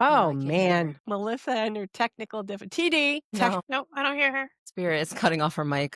No, Oh, I can't hear her. man. Melissa and her technical TD. No, Nope, I don't hear her. Spirit is cutting off her mic.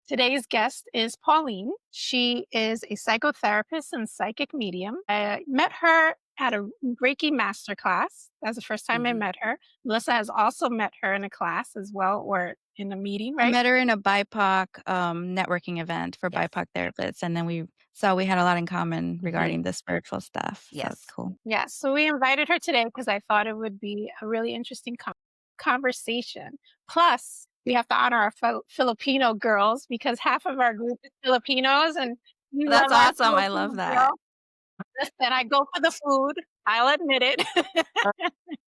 Today's guest is Pauline. She is a psychotherapist and psychic medium. I met her at a Reiki masterclass. That's the first time I Mhm. met her. Melissa has also met her in a class as well, or in a meeting, I right? met her in a BIPOC, networking event for Yes. BIPOC therapists, and then we saw we had a lot in common Mhm. regarding the spiritual stuff, so it's Yes. cool. Yeah, so we invited her today because I thought it would be a really interesting conversation. Plus, we have to honor our Filipino girls because half of our group is Filipinos, and we That's love our awesome, I Filipino love that. girls. Listen, I go for the food. I'll admit it.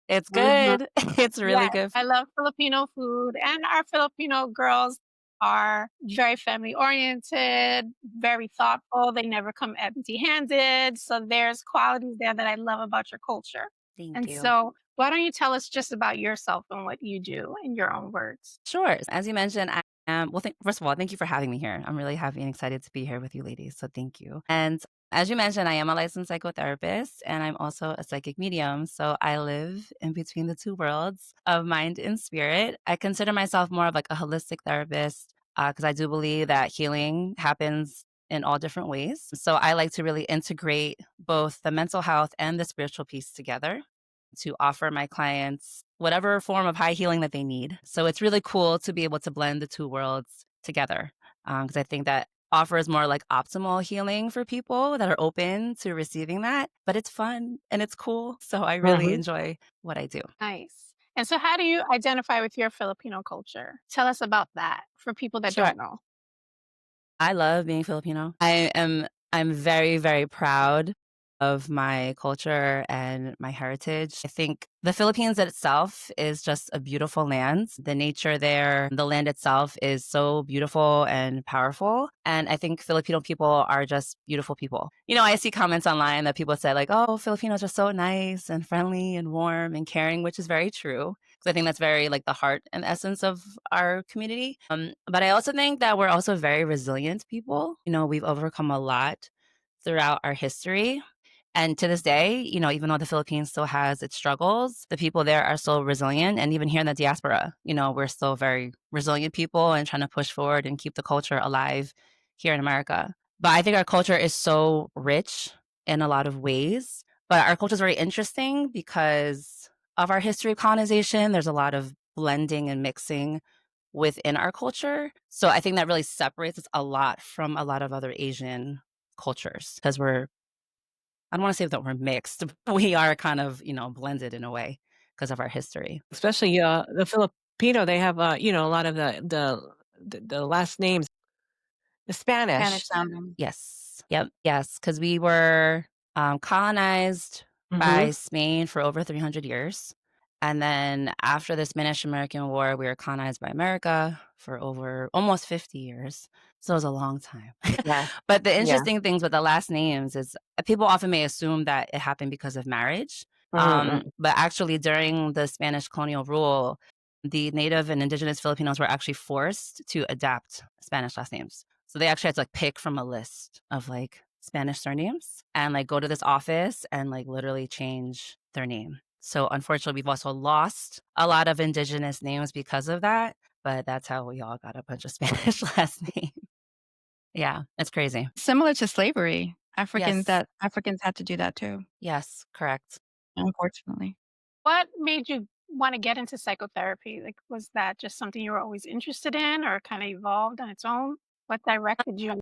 It's Mhm. good. It's really Yes, good. I love Filipino food, and our Filipino girls are very family oriented, very thoughtful. They never come empty-handed. So there's qualities there that I love about your culture. Thank And you. so, why don't you tell us just about yourself and what you do in your own words? Sure. As you mentioned, I am well, first of all, thank you for having me here. I'm really happy and excited to be here with you ladies, so thank you. And as you mentioned, I am a licensed psychotherapist, and I'm also a psychic medium, so I live in between the two worlds of mind and spirit. I consider myself more of like a holistic therapist, because I do believe that healing happens in all different ways. So I like to really integrate both the mental health and the spiritual piece together to offer my clients whatever form of high healing that they need. So it's really cool to be able to blend the two worlds together, because I think that offers more like optimal healing for people that are open to receiving that. But it's fun and it's cool. So I really Mhm. enjoy what I do. Nice. And so, how do you identify with your Filipino culture? Tell us about that for people that Sure. don't know. I love being Filipino. I'm very, very proud of my culture and my heritage. I think the Philippines itself is just a beautiful land. The nature there, the land itself is so beautiful and powerful. And I think Filipino people are just beautiful people. You know, I see comments online that people say like, "Oh, Filipinos are so nice and friendly and warm and caring," which is very true. So I think that's very like the heart and essence of our community. But I also think that we're also very resilient people. You know, we've overcome a lot throughout our history. And to this day, you know, even though the Philippines still has its struggles, the people there are still resilient. And even here in the diaspora, you know, we're still very resilient people and trying to push forward and keep the culture alive here in America. But I think our culture is so rich in a lot of ways. But our culture is very interesting because of our history of colonization. There's a lot of blending and mixing within our culture. So I think that really separates us a lot from a lot of other Asian cultures because I don't want to say that we're mixed, but we are kind of, you know, blended in a way because of our history. Especially the Filipino, they have a lot of the last names, the Spanish. Spanish sounding. Yes. Yep. Yes. Because we were colonized by Mhm. Spain for over 300 years. And then after the Spanish American War, we were colonized by America for over almost 50 years. So it was a long time. Yeah. But the Yeah. interesting things with the last names is people often may assume that it happened because of marriage. Mhm. But actually, during the Spanish colonial rule, the native and indigenous Filipinos were actually forced to adapt Spanish last names. So they actually had to like pick from a list of like Spanish surnames and like go to this office and like literally change their name. So unfortunately, we've also lost a lot of indigenous names because of that. But that's how we all got a bunch of Spanish last names. Yeah, it's crazy. Similar to slavery, Yes. Africans had to do that too, Yes, correct. unfortunately. What made you want to get into psychotherapy? Like, was that just something you were always interested in, or kind of evolved on its own? What directed you?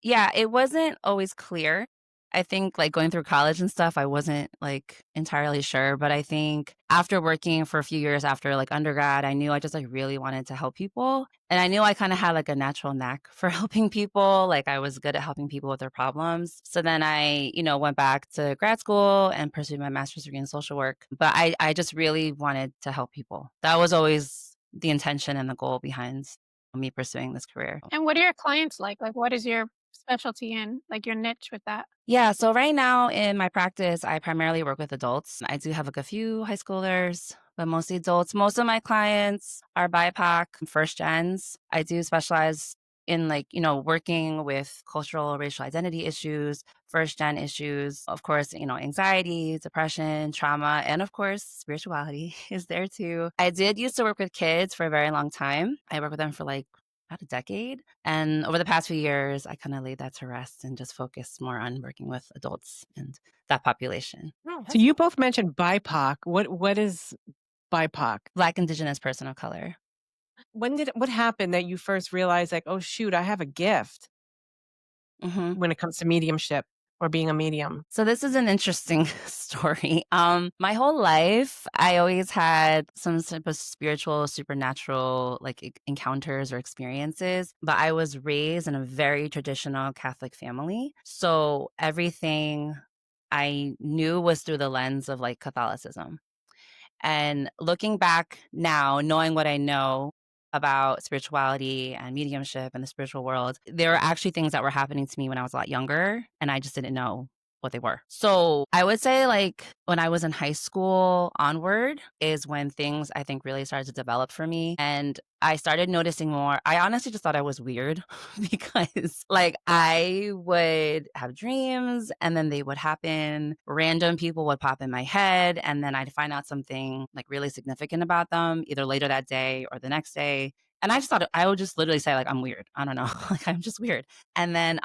Yeah, it wasn't always clear. I think, like, going through college and stuff, I wasn't, like, entirely sure, but I think after working for a few years after, like, undergrad, I knew I just, like, really wanted to help people, and I knew I kinda had, like, a natural knack for helping people, like, I was good at helping people with their problems. So then I, you know, went back to grad school and pursued my master's degree in social work, but I just really wanted to help people. That was always the intention and the goal behind me pursuing this career. And what are your clients like? Like, what is your specialty in, like your niche with that? Yeah, so right now in my practice, I primarily work with adults. I do have like a few high schoolers, but mostly adults. Most of my clients are BIPOC, first gens. I do specialize in working with cultural, racial identity issues, first gen issues, of course, anxiety, depression, trauma, and of course, spirituality is there too. I did used to work with kids for a very long time. I worked with them for like about a decade. And over the past few years, I kind of laid that to rest and just focused more on working with adults and that population. Oh, So that's you both mentioned BIPOC. What is BIPOC? Black, Indigenous, person of color. What happened that you first realized like, "Oh, shoot, I have a gift," hmm when it comes to mediumship or being a medium? So this is an interesting story. My whole life, I always had some type of spiritual, supernatural encounters or experiences, but I was raised in a very traditional Catholic family. So everything I knew was through the lens of like Catholicism. And looking back now, knowing what I know about spirituality and mediumship and the spiritual world, there are actually things that were happening to me when I was a lot younger, and I just didn't know what they were. So I would say, like, when I was in high school onward, is when things I think really started to develop for me. And I started noticing more. I honestly just thought I was weird because, like, I would have dreams and then they would happen. Random people would pop in my head, and then I'd find out something like really significant about them either later that day or the next day. And I just thought I would just literally say, like, I'm weird. I don't know. Like, I'm just weird. And then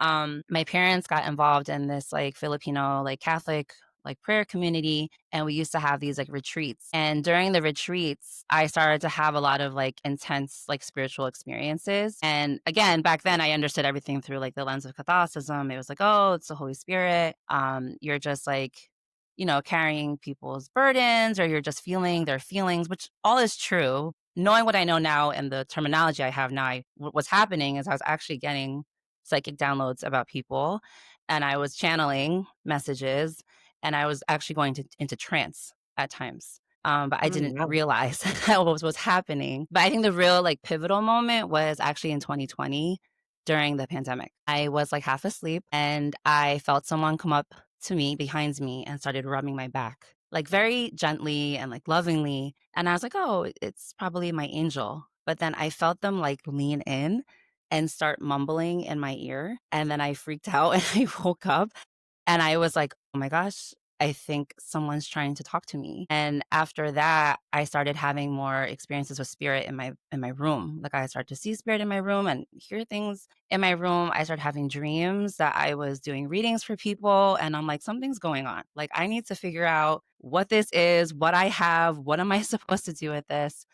my parents got involved in this like Filipino, like Catholic like prayer community, and we used to have these like retreats. And during the retreats I started to have a lot of like intense like spiritual experiences. And again, back then I understood everything through like the lens of Catholicism. It was like, oh, it's the Holy Spirit. You're just like, carrying people's burdens, or you're just feeling their feelings, which all is true. Knowing what I know now and the terminology I have now, what's happening is I was actually getting psychic downloads about people, and I was channeling messages, and I was actually going into trance at times. But I didn't Wow. realize that was happening. But I think the real like pivotal moment was actually in 2020 during the pandemic. I was like half asleep and I felt someone come up to me behind me and started rubbing my back, like very gently and like lovingly. And I was like, oh, it's probably my angel. But then I felt them like lean in and start mumbling in my ear. And then I freaked out and I woke up and I was like, oh my gosh, I think someone's trying to talk to me. And after that, I started having more experiences with spirit in my room. Like I started to see spirit in my room and hear things in my room. I started having dreams that I was doing readings for people, and I'm like, something's going on. Like I need to figure out what this is, what I have, what am I supposed to do with this?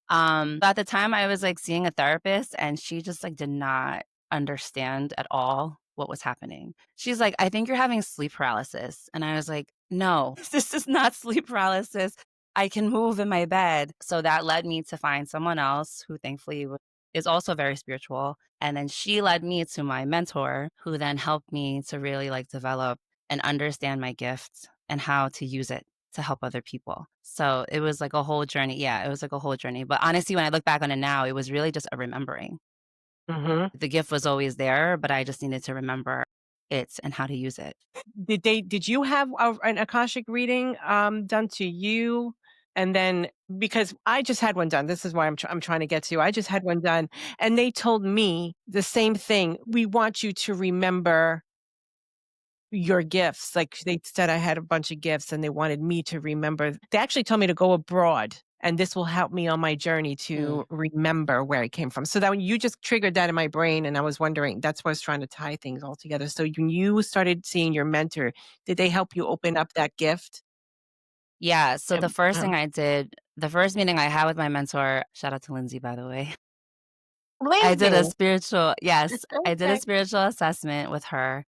But at the time I was like seeing a therapist, and she just like did not understand at all what was happening. She's like, I think you're having sleep paralysis. And I was like, no, this is not sleep paralysis. I can move in my bed. So that led me to find someone else who thankfully is also very spiritual. And then she led me to my mentor, who then helped me to really like develop and understand my gift and how to use it to help other people. So it was like a whole journey. Yeah, it was like a whole journey. But honestly, when I look back on it now, it was really just a remembering. Mhm. The gift was always there, but I just needed to remember it and how to use it. Did you have an Akashic reading, done to you? And then because I just had one done, this is why I'm trying to get to. I just had one done, and they told me the same thing. "We want you to remember your gifts." Like, they said I had a bunch of gifts, and they wanted me to remember. They actually told me to go abroad, and this will help me on my journey Mm. to remember where I came from. So that when you just triggered that in my brain, and I was wondering, that's why I was trying to tie things all together. So when you started seeing your mentor, did they help you open up that gift? Yeah. So the first Uh, thing I did, the first meeting I had with my mentor, shout out to Lindsay, by the way. I did a Lindsay. spiritual, yes, I did a Okay. spiritual assessment with her.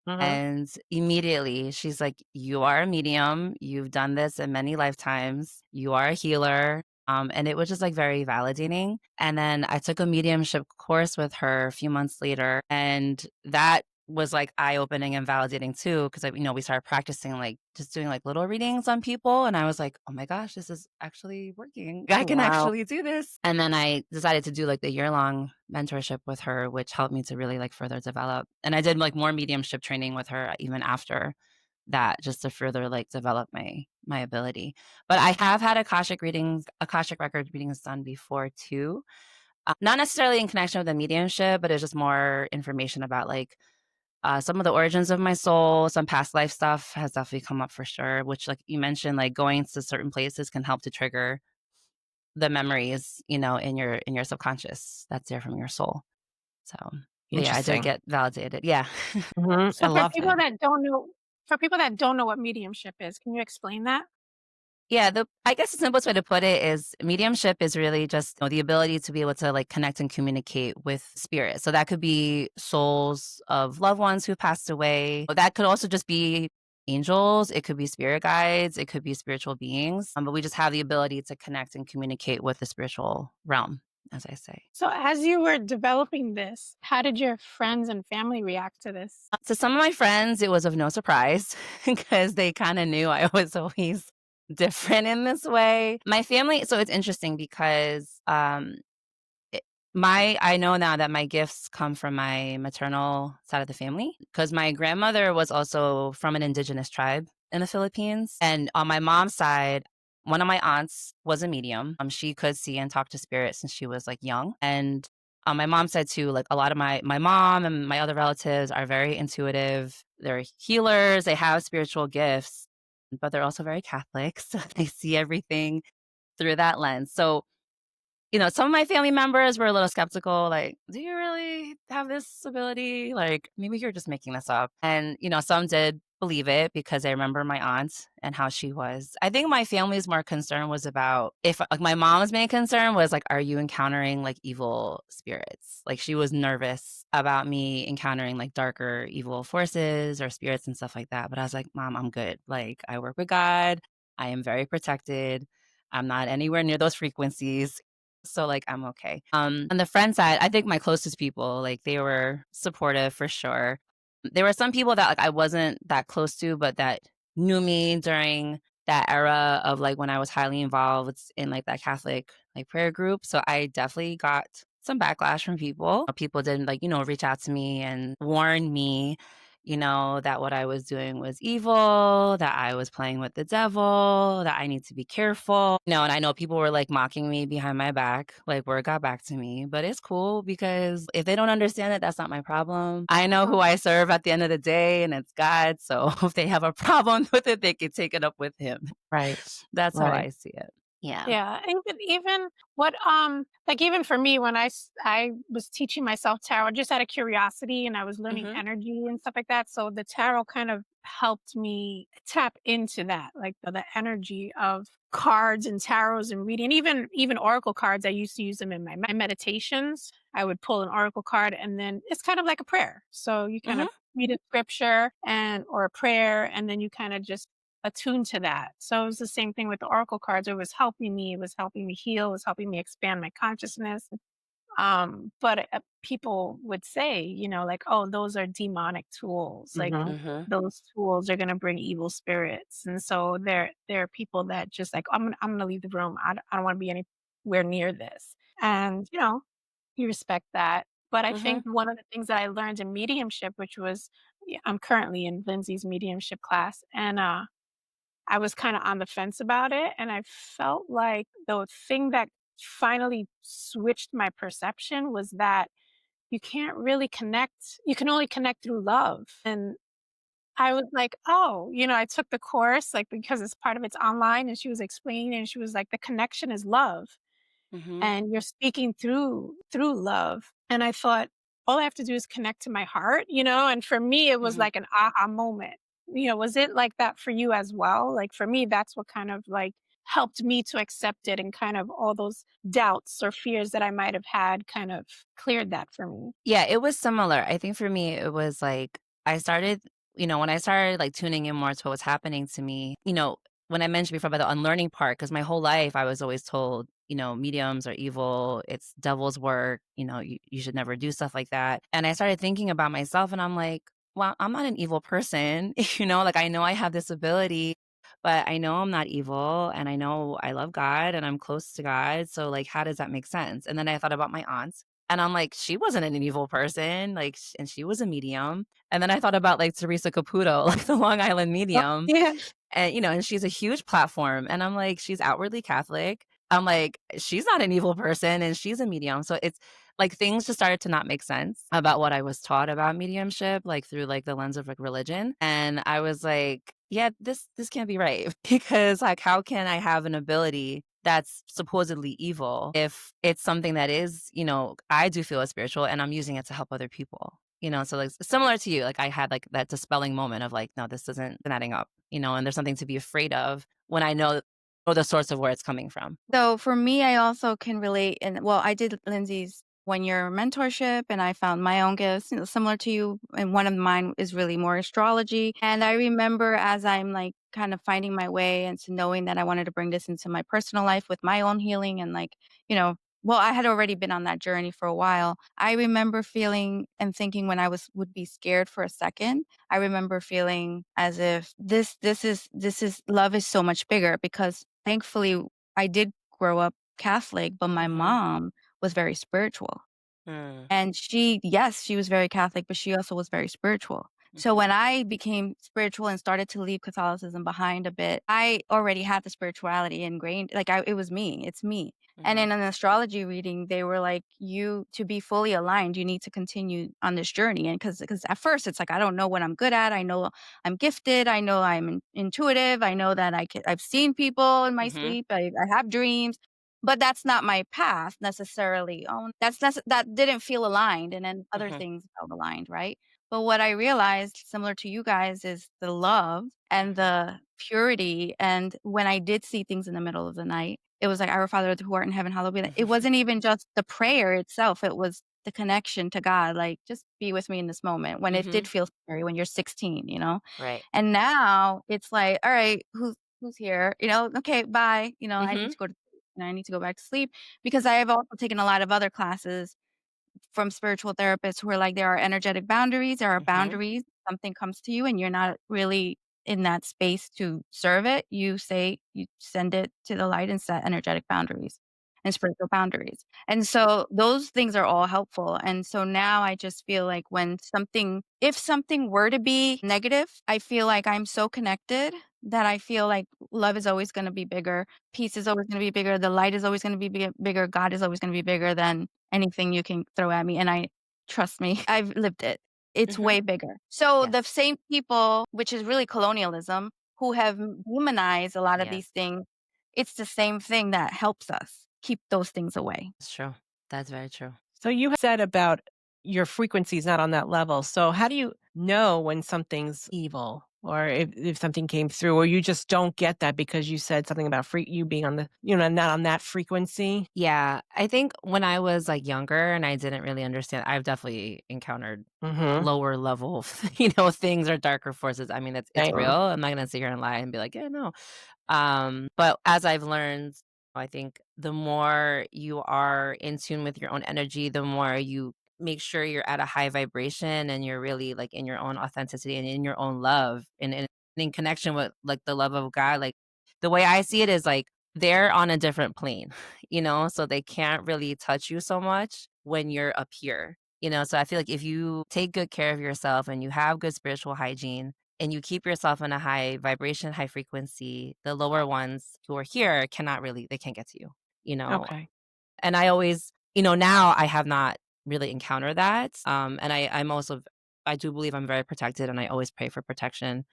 mhm. And immediately she's like, you are a medium. You've done this in many lifetimes. You are a healer. And it was just like very validating. And then I took a mediumship course with her a few months later. And that was, like, eye-opening and validating too, 'cause, like, we started practicing, like, just doing, like, little readings on people, and I was like, "Oh my gosh, this is actually working. I can Wow. actually do this." And then I decided to do, like, the year-long mentorship with her, which helped me to really, like, further develop. And I did, like, more mediumship training with her even after that, just to further, like, develop my ability. But I have had Akashic record readings done before too. Not necessarily in connection with the mediumship, but it's just more information about, like, some of the origins of my soul, some past life stuff has definitely come up for sure, which, like you mentioned, like, going to certain places can help to trigger the memories, in your subconscious that's there from your soul. So, but yeah, I did Interesting. get validated. Yeah. I So love that. for people that don't know what mediumship is, can you explain that? Yeah, I guess the simplest way to put it is mediumship is really just the ability to be able to like connect and communicate with spirit. So that could be souls of loved ones who passed away. But that could also just be angels. It could be spirit guides. It could be spiritual beings. But we just have the ability to connect and communicate with the spiritual realm, as I say. So as you were developing this, how did your friends and family react to this? To some of my friends, it was of no surprise because they kind of knew I was always different in this way. My family, so it's interesting because it, I know now that my gifts come from my maternal side of the family because my grandmother was also from an indigenous tribe in the Philippines, and on my mom's side, one of my aunts was a medium. She could see and talk to spirits since she was like young, and on my mom's side too, like a lot of my mom and my other relatives are very intuitive. They're healers. They have spiritual gifts, but they're also very Catholic, so they see everything through that lens. So some of my family members were a little skeptical, like, "Do you really have this ability? Like, maybe you're just making this up." And, some did believe it because they remember my aunt and how she was. I think my family's more concern was about if like my mom's main concern was like, are you encountering like evil spirits? Like she was nervous about me encountering like darker evil forces or spirits and stuff like that. But I was like, Mom, I'm good. Like I work with God. I am very protected. I'm not anywhere near those frequencies. So like I'm okay. On the friend side, I think my closest people, like they were supportive for sure. There were some people that like I wasn't that close to, but that knew me during that era of like when I was highly involved in like that Catholic like prayer group. So I definitely got some backlash from people. People didn't like, reach out to me and warn me, that what I was doing was evil, that I was playing with the devil, that I need to be careful. And I know people were like mocking me behind my back, like word got back to me, but it's cool because if they don't understand it, that's not my problem. I know who I serve at the end of the day, and it's God. So if they have a problem with it, they can take it up with him. Right. That's how Right. I see it. Yeah. Yeah, and even what like even for me when I was teaching myself tarot just out of curiosity and I was learning Hmm. energy and stuff like that. So the tarot kind of helped me tap into that, like the energy of cards and tarots and reading. Even oracle cards, I used to use them in my meditations. I would pull an oracle card and then it's kind of like a prayer. So you kind Hmm. of read a scripture and or a prayer and then you kind of just attuned to that. So it was the same thing with the oracle cards. It was helping me heal, it was helping me expand my consciousness. But people would say, like, oh, those are demonic tools. Like Mhm. Hmm. those tools are gonna bring evil spirits. And so there are people that just like, I'm gonna leave the room. I don't want to be anywhere near this. And you respect that. But I Hmm. think one of the things that I learned in mediumship, which was yeah, I'm currently in Lindsay's mediumship class, and I was kinda on the fence about it, and I felt like the thing that finally switched my perception was that you can't really connect you can only connect through love, and I was like, "Oh," I took the course, like, because it's part of it's online, and she was explaining, and she was like, "The connection is love." Hmm. And you're speaking through love. And I thought, all I have to do is connect to my heart, and for me, it was Hmm. like an aha moment. Was it like that for you as well? Like for me, that's what kind of like helped me to accept it and kind of all those doubts or fears that I might have had kind of cleared that for me. Yeah, it was similar. I think for me, it was like I started, when I started like tuning in more to what was happening to me, when I mentioned before about the unlearning part, because my whole life I was always told, mediums are evil, it's devil's work, you should never do stuff like that. And I started thinking about myself and I'm like, well, I'm not an evil person, like I know I have this ability, but I know I'm not evil and I know I love God and I'm close to God. So like how does that make sense? And then I thought about my aunt and I'm like, she wasn't an evil person, like and she was a medium. And then I thought about like Teresa Caputo, like the Long Island Oh, medium, yeah. and and she's a huge platform and I'm like, she's outwardly Catholic. I'm like, she's not an evil person and she's a medium. So it's like things just started to not make sense about what I was taught about mediumship, like through like the lens of like religion. And I was like, yeah, this can't be right. Because like how can I have an ability that's supposedly evil if it's something that is, I do feel is spiritual and I'm using it to help other people. So like similar to you, like I had like that dispelling moment of like, no, this isn't adding up, and there's something to be afraid of when I know the source of where it's coming from. So for me, I also can relate. And well, I did Lindsay's 1 year mentorship and I found my own gifts, similar to you. And one of mine is really more astrology. And I remember as I'm like kind of finding my way into knowing that I wanted to bring this into my personal life with my own healing and like, you know, well, I had already been on that journey for a while. I remember feeling and thinking when I would be scared for a second. I remember feeling as if this is love is so much bigger because thankfully I did grow up Catholic, but my Mhm. mom was very spiritual. Mm. And yes, she was very Catholic, but she also was very spiritual. So Mhm. when I became spiritual and started to leave Catholicism behind a bit, I already had the spirituality ingrained. Like it was me. It's me. And Mhm. in an astrology reading, they were like, "You to be fully aligned, you need to continue on this journey." And because at first it's like I don't know what I'm good at. I know I'm gifted. I know I'm intuitive. I know that I've seen people in my Mhm. sleep. I have dreams. But that's not my path necessarily. Oh, that didn't feel aligned, and then other Mhm. things felt aligned, right? But what I realized, similar to you guys, is the love and Mhm. the purity. And when I did see things in the middle of the night, it was like, Our Father who art in heaven, hallowed be it Mhm. wasn't even just the prayer itself, it was the connection to God. Like, just be with me in this moment when it did Mhm. feel scary when you're 16, you know? Right. And now it's like, all right, who's here? Okay, bye. I need Mhm. to go to I need to go back to sleep because I have also taken a lot of other classes from spiritual therapists who are like, there are energetic boundaries, there are Mhm. boundaries. Something comes to you and you're not really in that space to serve it. You send it to the light and set energetic boundaries and spiritual boundaries. And so those things are all helpful. And so now I just feel like if something were to be negative, I feel like I'm so connected that I feel like love is always going to be bigger. Peace is always going to be bigger. The light is always going to be bigger. God is always going to be bigger than anything you can throw at me, and trust me, I've lived it. It's Mhm. way bigger. So the Yes. same people, which is really colonialism, who have demonized a lot of Yes. these things, it's the same thing that helps us keep those things away. It's true. That's very true. So you said about your frequency is not on that level. So how do you know when something's evil or if something came through or you just don't get that because you said something about you being on the, not on that frequency? Yeah, I think when I was like younger and I didn't really understand, I've definitely encountered Mhm. lower level, things or darker forces. I mean, it's real. Same. I'm not gonna sit here and lie and be like, yeah, no. But as I've learned, I think the more you are in tune with your own energy, the more you make sure you're at a high vibration and you're really like in your own authenticity and in your own love and in connection with like the love of God. Like the way I see it is like they're on a different plane, so they can't really touch you so much when you're up here. So I feel like if you take good care of yourself and you have good spiritual hygiene, and you keep yourself in a high vibration, high frequency, the lower ones who are here they can't get to you, you know? Okay. And I always, now I have not really encountered that. And I do believe I'm very protected and I always pray for protection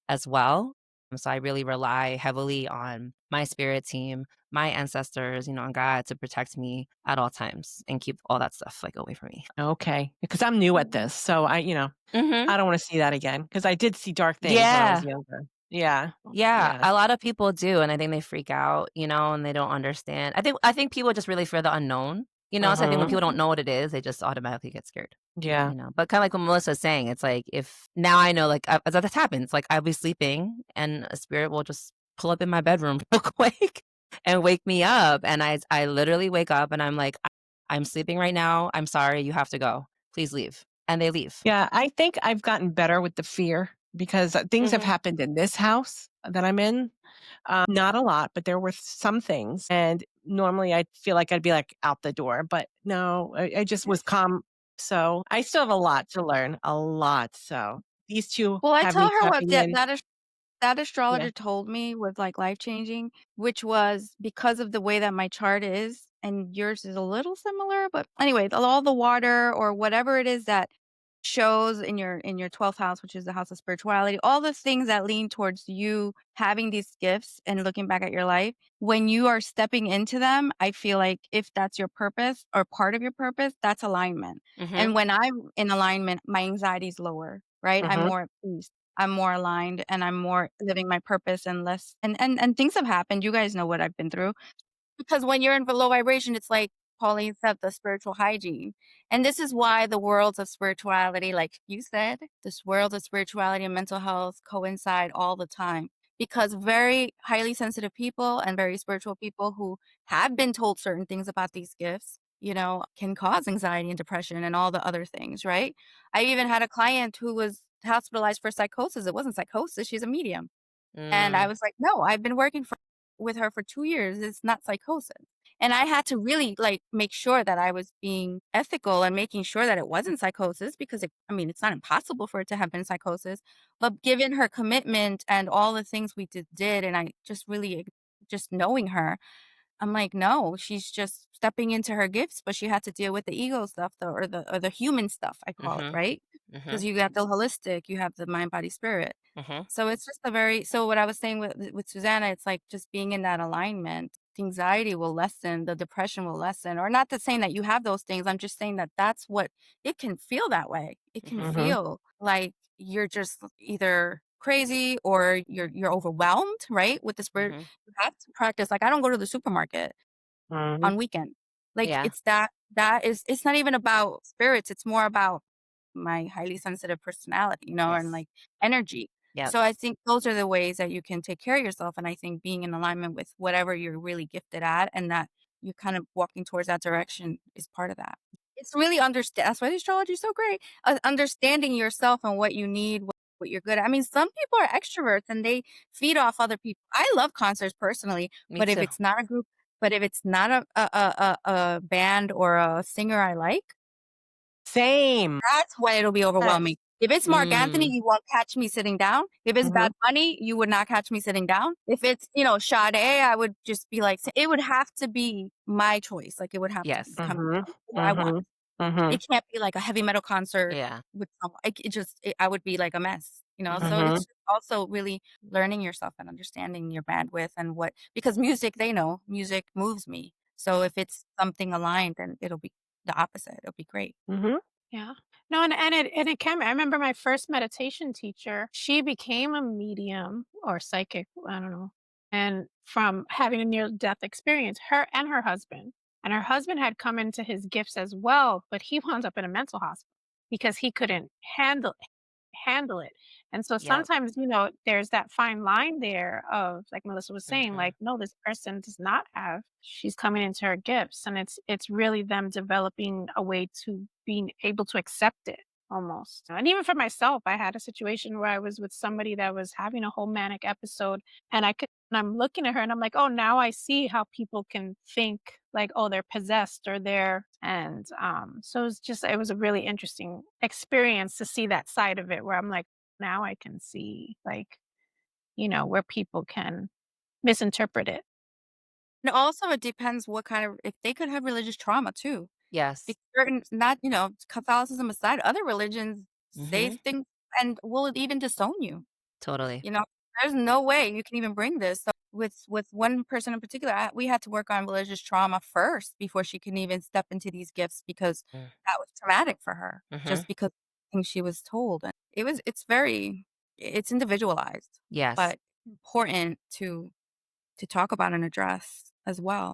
as well. So I really rely heavily on my spirit team, my ancestors, on God to protect me at all times and keep all that stuff like away from me. Okay. Because I'm new at Mhm. this. So Hmm. I don't want to see that again because I did see dark things when I was Yeah. younger. Yeah. Yeah, Yes. a lot of people do, and I think they freak out, and they don't understand. I think people just really fear the unknown, so I think when Mhm. people don't know what it is, they just automatically get scared, Yeah. But kinda like what Melissa's saying, it's like if now I know, like, as that happens, like, I'll be sleeping and a spirit will just pull up in my bedroom real quick and wake me up, and I literally wake up and I'm like, "I'm sleeping right now. I'm sorry, you have to go. Please leave." and they leave. Yeah, I think I've gotten better with the fear because things have Mhm. happened in this house that I'm in. Not a lot, but there were some things. And normally I feel like I'd be like out the door, but no, I just was calm. So I still have a lot to learn, a lot. So these two Well, I have tell me her what tapping in. that Yeah. astrologer told me was, like, life-changing, which was because of the way that my chart is, and yours is a little similar, but anyway, all the water or whatever it is that shows in your 12th house, which is the house of spirituality, all the things that lean towards you having these gifts and looking back at your life, when you are stepping into them, I feel like if that's your purpose or part of your purpose, that's alignment. And Mhm. when I'm in alignment, my anxiety is lower, right? I'm Hmm. more at peace. I'm more aligned and I'm more living my purpose and less and things have happened. You guys know what I've been through. Because when you're in low vibration, it's like Pauline said, the spiritual hygiene. And this is why the worlds of spirituality, like you said, this world of spirituality and mental health coincide all the time. Because very highly sensitive people and very spiritual people who have been told certain things about these gifts, can cause anxiety and depression and all the other things, right? I even had a client who was hospitalized for psychosis. It wasn't psychosis, she's a medium. And I Mm. was like, "No, I've been working with her for 2 years, it's not psychosis." And I had to really, like, make sure that I was being ethical and making sure that it wasn't psychosis because it's not impossible for it to have been psychosis, but given her commitment and all the things we did, and I just really just knowing her, I'm like, "No, she's just stepping into her gifts, but she had to deal with the ego stuff though, or the human stuff, I call it, Mhm. right? Because Mhm. you got the holistic, you have the mind, body, spirit. Mhm. So it's just so what I was saying with Susanna, it's like just being in that alignment, the anxiety will lessen, the depression will lessen, or not that saying that you have those things. I'm just saying that that's what it can feel that way. It can Mhm. Hmm. feel like you're just either crazy or you're overwhelmed, right? With the spirit, Mhm. you have to practice. Like I don't go to the supermarket Hmm. on weekend. Like Yeah. it's not even about spirits, it's more about my highly sensitive personality, and Yes. like energy. Yep. So I think those are the ways that you can take care of yourself. And I think being in alignment with whatever you're really gifted at and that you're kind of walking towards that direction is part of that. It's really understand that's why the astrology is so great. Understanding yourself and what you need, what you're good at. I mean, some people are extroverts and they feed off other people. I love concerts personally, Me but if too. it's not a group but if it's not a band or a singer I like, Same. that's when it'll be Yes. overwhelming. If it's Mark Anthony, Mm. you won't catch me sitting down. If it's Hmm. Bad Bunny, you would not catch me sitting down. If it's, Sade, I would just be like it would have to be my choice. Like, it would have to be Yes. coming Hmm. from what I want. Hmm. Hmm. It can't be like a heavy metal concert Yeah. with someone like, I would be like a mess. So Mhm. Hmm. it's just also really learning yourself and understanding your bandwidth and because music, they know, music moves me. So if it's something aligned, then it'll be the opposite. It'll be great. Hmm. Yeah. No, and it can. I remember my first meditation teacher. She became a medium or psychic. I don't know. And from having a near death experience, and her husband had come into his gifts as well, but he wound up in a mental hospital because he couldn't handle it. And so Yep. sometimes, there's that fine line there of, like Melissa was saying, Mhm. like, no, this person does not have, she's coming into her gifts. And it's really them developing a way to being able to accept it almost. And even for myself, I had a situation where I was with somebody that was having a whole manic episode and I'm looking at her and I'm like, oh, now I see how people can think like, oh, they're possessed or so it was a really interesting experience to see that side of it where I'm like, now I can see like, where people can misinterpret it. And also it depends what kind of if they could have religious trauma too. Yes. Because certain not, Catholicism aside, other religions say Mhm. things and will even disown you. Totally. You know, there's no way you can even bring this. So with one person in particular, we had to work on religious trauma first before she can even step into these gifts because Mm. that was traumatic for her, Mhm. just because of things she was told. And it's individualized, Yes. but important to talk about and address as well.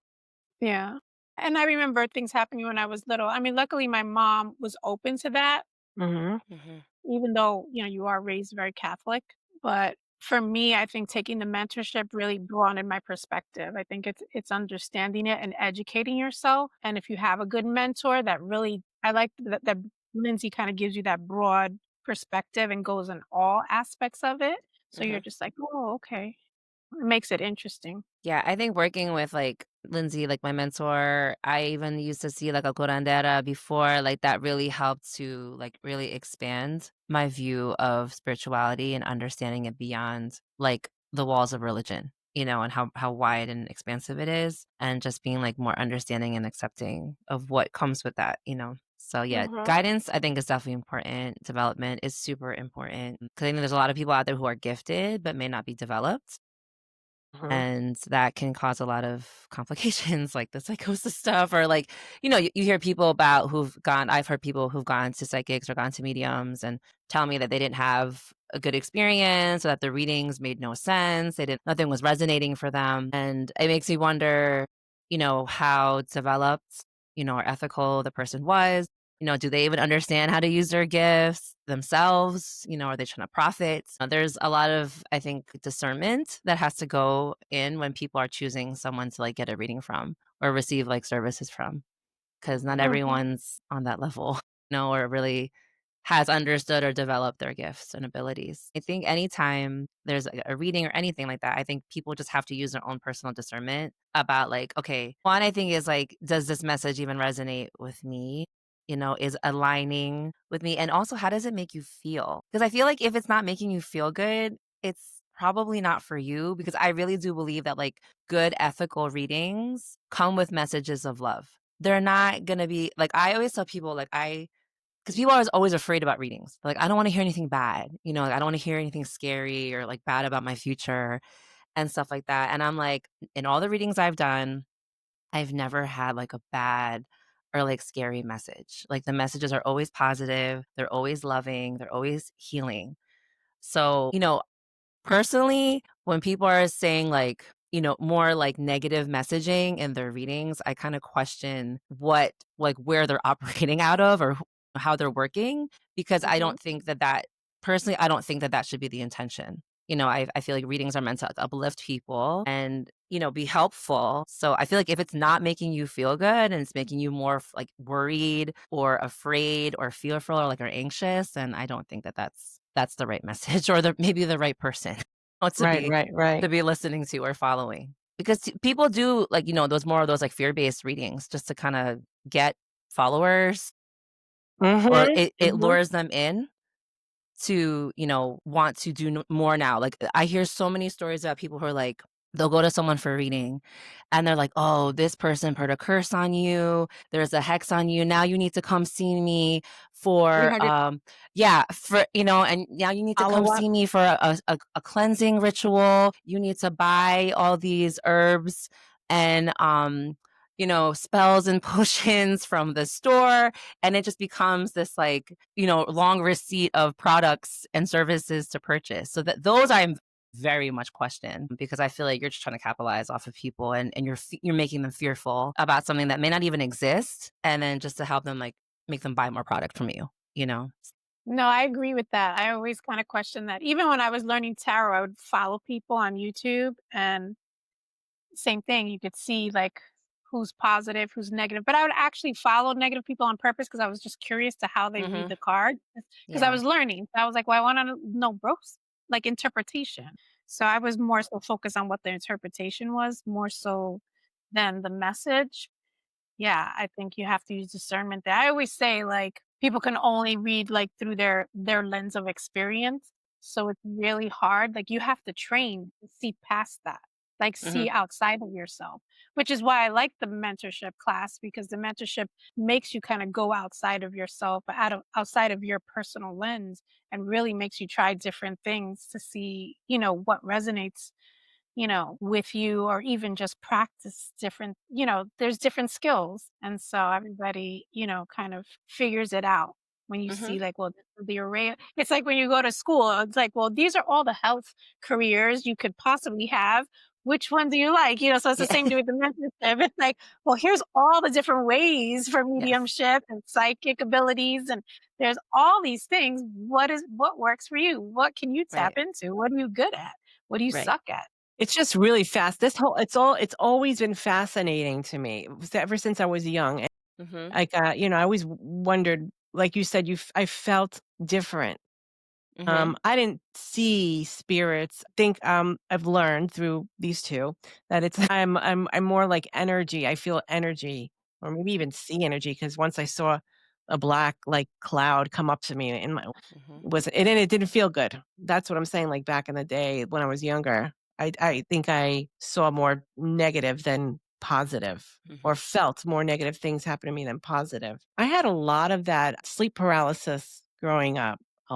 Yeah. And I remember things happening when I was little. I mean, luckily my mom was open to that, Hmm. Mhm. even though, you are raised very Catholic. But for me, I think taking the mentorship really broadened my perspective. I think it's understanding it and educating yourself. And if you have a good mentor that really I like that Lindsay kind of gives you that broad perspective and goes in all aspects of it. So you're Mhm. just like, oh, okay. It makes it interesting. Yeah, I think working with, like, Lindsay, like, my mentor, I even used to see, like, a curandera before, like, that really helped to, like, really expand my view of spirituality and understanding it beyond, like, the walls of religion, and how wide and expansive it is, and just being, like, more understanding and accepting of what comes with that. So, yeah, Hmm. guidance, I think, is definitely important. Development is super important because I think there's a lot of people out there who are gifted but may not be developed. Mhm. And that can cause a lot of complications, like the psychosis stuff, or like, you hear people about I've heard people who've gone to psychics or gone to mediums and tell me that they didn't have a good experience or that the readings made no sense. Nothing was resonating for them. And it makes me wonder, how developed, or ethical the person was. Do they even understand how to use their gifts themselves? Are they trying to profit? There's a lot of, I think, discernment that has to go in when people are choosing someone to like get a reading from or receive like services from, because not Hmm. everyone's on that level, or really has understood or developed their gifts and abilities. I think anytime there's a reading or anything like that, I think people just have to use their own personal discernment about like, okay, one, I think is like, does this message even resonate with me? Is aligning with me? And also, how does it make you feel? Because I feel like if it's not making you feel good, it's probably not for you because I really do believe that like good ethical readings come with messages of love. They're not going to be like, I always tell people, like, because people are always afraid about readings. Like, I don't want to hear anything bad. Like, I don't want to hear anything scary or like bad about my future and stuff like that. And I'm like, in all the readings I've done, I've never had like a bad or like scary message. Like, the messages are always positive, they're always loving, they're always healing. So, personally, when people are saying like, more like negative messaging in their readings, I kind of question where they're operating out of or how they're working because I Hmm. don't think personally, I don't think that that should be the intention. I feel like readings are meant to like, uplift people and, be helpful. So I feel like if it's not making you feel good and it's making you more like worried or afraid or fearful or like or anxious, then I don't think that that's the right message or maybe the right person to Right, be right, right. listening to or following. Because people do like, those more of those like fear-based readings just to kind of get followers or Mhm, it mhm. lures them in to, want to do more now. Like, I hear so many stories about people who are like, they'll go to someone for a reading and they're like, oh, this person put a curse on you. There's a hex on you. Now you need to come see me for, 300 yeah, and now you need to come Follow-up. see me for a cleansing ritual. You need to buy all these herbs and, spells and potions from the store. And it just becomes this like, long receipt of products and services to purchase. So that those I'm very much question because I feel like you're just trying to capitalize off of people and you're making them fearful about something that may not even exist and then just to help them like make them buy more product from you, you know? No, I agree with that. I always kind of question that. Even when I was learning tarot, I would follow people on YouTube and same thing. You could see like who's positive, who's negative. But I would actually follow negative people on purpose because I was just curious to how they read Mhm. the card because I Yeah. was learning. So I was like, well, I want to know Brooks like interpretation. So I was more so focused on what the interpretation was, more so than the message. Yeah, I think you have to use discernment there. I always say like people can only read like through their lens of experience. So it's really hard. Like you have to train to see past that. Like Mhm. see outside of yourself, which is why I like the mentorship class because the mentorship makes you kind of go outside of yourself, outside of your personal lens and really makes you try different things to see, what resonates with you or even just practice different, there's different skills. And so everybody, kind of figures it out when you Mhm. see like, well, this is the array. It's like when you go to school, it's like, well, these are all the health careers you could possibly have. Which one do you like? So it's the Yeah. same thing with the mentorship. It's like, well, here's all the different ways for Yes. mediumship and psychic abilities. And there's all these things. What works for you? What can you tap Right. into? What are you good at? What do you Right. suck at? It's just really fast. It's always been fascinating to me ever since I was young. Mhm. Like, I always wondered like you said, I felt different. Mhm. I didn't see spirits. Think I've learned through these two that it's I'm more like energy. I feel energy, or maybe even see energy. Because once I saw a black like cloud come up to me in my Mhm. was it and it didn't feel good. That's what I'm saying. Like back in the day when I was younger, I think I saw more negative than positive, or Mhm. felt more negative things happen to me than positive. I had a lot of that sleep paralysis growing up. A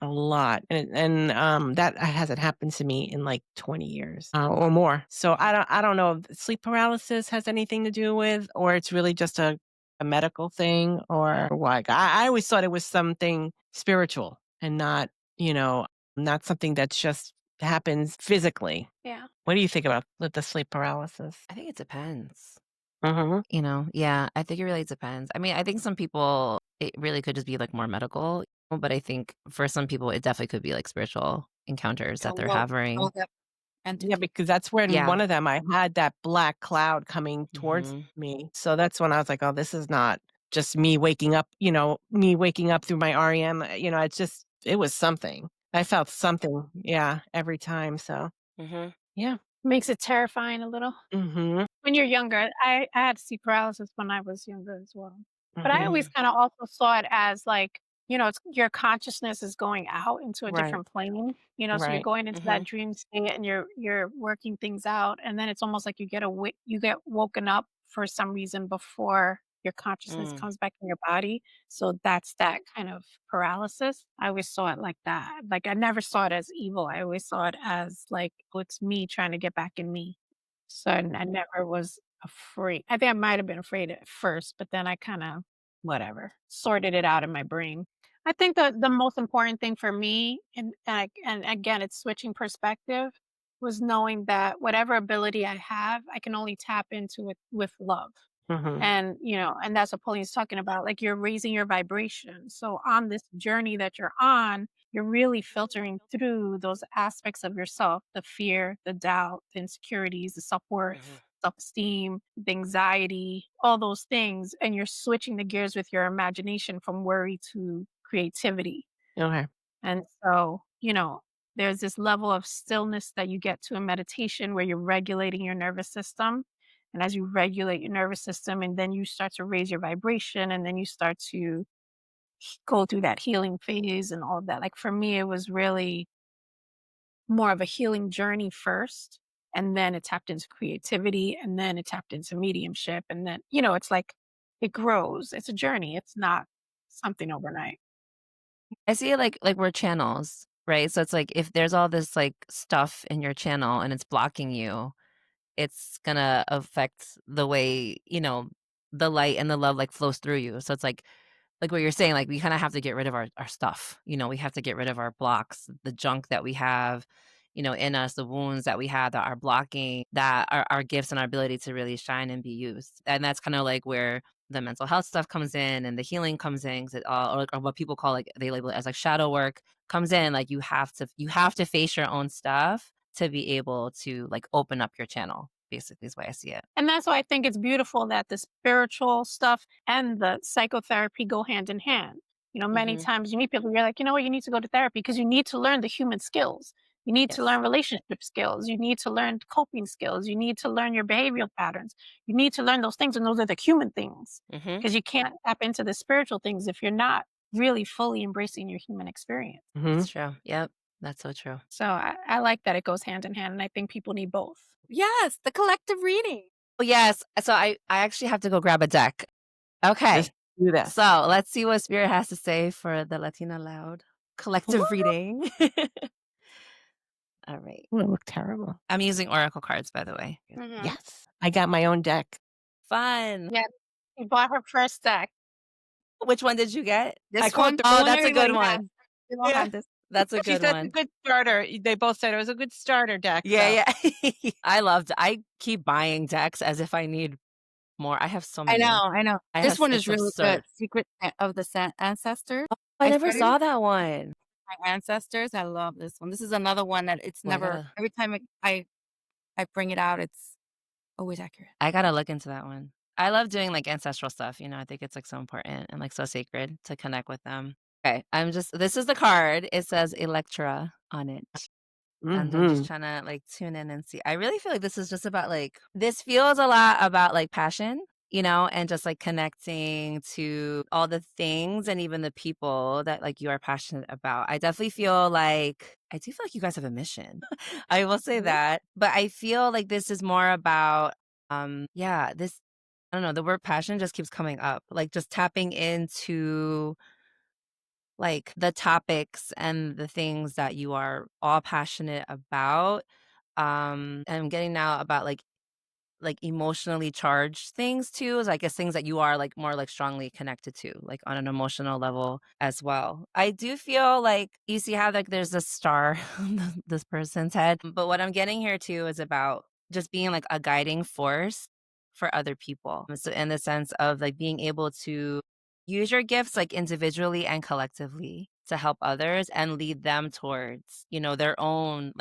lot, and that hasn't happened to me in, like, 20 years, or more. So Mhm. I don't know if sleep paralysis has anything to do with, or it's really just a medical thing, or what. I always thought it was something spiritual and not, you know, not something that's just happens physically. Yeah. What do you think about with the sleep paralysis? I think it depends. Mhm. Yeah, I think it really depends. I mean, I think some people, it really could just be like more medical, but I think for some people, it definitely could be like spiritual encounters So that they're what having. all that Yeah, entity. because that's when Yeah. one of them, I had that black cloud coming towards Mhm. me. So that's when I was like, "Oh, this is not just me waking up, me waking up through my REM." It's just it was something. I felt something, yeah, every time. So, Mhm. yeah. Makes it terrifying a little. Mhm. When you're younger, I had sleep paralysis when I was younger as well. But I Mhm. always Mhm. kinda also saw it as, like, it's your consciousness is going out into a Right. different plane, so you're Right. going into that Mhm. dream state and you're working things out, and then it's almost like you get woken up for some reason before your consciousness Mm. comes back in your body. So that's that kind of paralysis. I always saw it like that. Like, I never saw it as evil. I always saw it as, like, "Oh, it's me trying to get back in me." So I never was afraid. I think I might have been afraid at first, but then I kinda, whatever, sorted it out in my brain. I think the most important thing for me, and again, it's switching perspective, was knowing that whatever ability I have, I can only tap into it with love. Mhm. And that's what Pauline's talking about, like, you're raising your vibration. So on this journey that you're on, you're really filtering through those aspects of yourself, the fear, the doubt, the insecurities, the Mhm. self-worth, self-esteem, the anxiety, all those things, and you're switching the gears with your imagination from worry to creativity. Okay. And so, there's this level of stillness that you get to in meditation where you're regulating your nervous system. And as you regulate your nervous system, and then you start to raise your vibration, and then you start to go through that healing phase and all of that. Like, for me, it was really more of a healing journey first. And then it tapped into creativity, and then it tapped into mediumship. And then, it's like it grows. It's a journey. It's not something overnight. I see it like we're channels, right? So it's like if there's all this like stuff in your channel and it's blocking you, it's gonna affect the way, the light and the love like flows through you. So it's like what you're saying, like we kind of have to get rid of our stuff. We have to get rid of our blocks, the junk that we have, in us, the wounds that we have that are blocking that our gifts and our ability to really shine and be used. And that's kind of like where the mental health stuff comes in and the healing comes in, 'cause it all, or what people call, like they label it as like shadow work comes in. Like you have to face your own stuff to be able to like open up your channel. Basically, is why I see it. And that's why I think it's beautiful that the spiritual stuff and the psychotherapy go hand in hand. Many Hmm. times you meet people, you're like, you know what, you need to go to therapy because you need to learn the human skills. You need to Yes. learn relationship skills. You need to learn coping skills. You need to learn your behavioral patterns. You need to learn those things, and those are the human things, Hmm. because you can't tap into the spiritual things if you're not really fully embracing your human experience. Mhm. That's true. Yep. That's so true. So I like that it goes hand in hand, and I think people need both. Yes, the collective reading. Oh, yes. So I actually have to go grab a deck. Let's Okay. do this. So let's see what Spirit has to say for the Latina Loud collective Woo! reading. All right. Ooh, it looked terrible. I'm using Oracle cards, by the way. Hmm. Yes. I got my own deck. Fun. Yeah, we bought her first deck. Which one did you get? I This call it one, the the Oh, one that's a good everybody has. one. We all yeah. have this. That's a She good said it's a one. good starter. They both said it was a good starter deck, so Yeah, yeah. I keep buying decks as if I need more. I have so I know, many. I know. This one is It's really good. absurd. Secret of the Ancestors. I I never started with saw that one. my ancestors. I love this one. This is another one that it's Well, never every time I bring it out, it's always accurate. I gotta look into that one. I love doing, like, ancestral stuff, I think it's, like, so important and, like, so sacred to connect with them. Okay, this is the card. It says Electra on it. And I'm just Mhm. trying to, like, tune in and see. I really feel like this is just about, like this feels a lot about, like, passion, and just, like, connecting to all the things and even the people that, like, you are passionate about. I do feel like you guys have a mission. I will say Mhm. that, but I feel like this is more about, yeah, this I don't know, the word passion just keeps coming up, like, just tapping into like the topics and the things that you are all passionate about. And I'm getting now about like emotionally charged things too, is I guess things that you are like more like strongly connected to, like on an emotional level as well. I do feel like you see how like there's a star on this person's head. But what I'm getting here too is about just being like a guiding force for other people. So in the sense of like being able to use your gifts like individually and collectively to help others and lead them towards, their own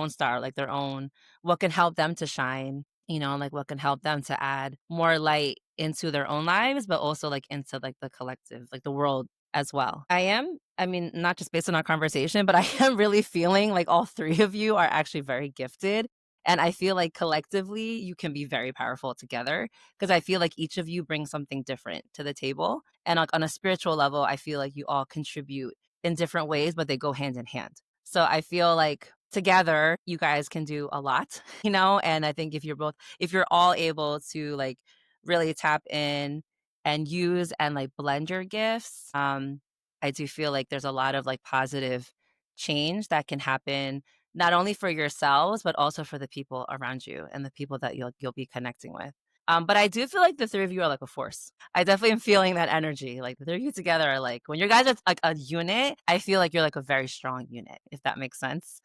star, like their own what can help them to shine, like what can help them to add more light into their own lives, but also like into like the collective, like the world as well. I mean, not just based on our conversation, but I am really feeling like all three of you are actually very gifted. And I feel like collectively you can be very powerful together because I feel like each of you brings something different to the table. And like on a spiritual level, I feel like you all contribute in different ways, but they go hand in hand. So I feel like together you guys can do a lot, and I think if you're all able to like really tap in and use and like blend your gifts, I do feel like there's a lot of like positive change that can happen not only for yourselves but also for the people around you and the people that you'll be connecting with. But I do feel like the three of you are like a force. I definitely am feeling that energy. Like the three of you together are like when you guys are like a unit, I feel like you're like a very strong unit, if that makes sense.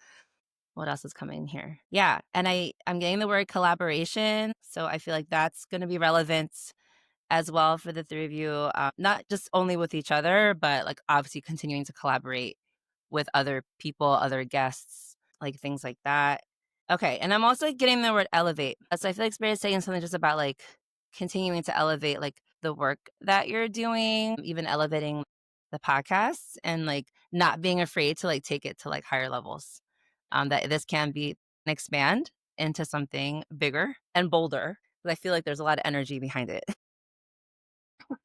What else is coming here? Yeah, and I'm getting the word collaboration, so I feel like that's gonna be relevant as well for the three of you, not just only with each other, but like obviously continuing to collaborate with other people, other guests, like things like that. Okay, and I'm also getting the word elevate. So I feel like Spirit is saying something just about like continuing to elevate like the work that you're doing, even elevating the podcasts and like not being afraid to like take it to like higher levels. That this can be and expand into something bigger and bolder. 'Cause I feel like there's a lot of energy behind it.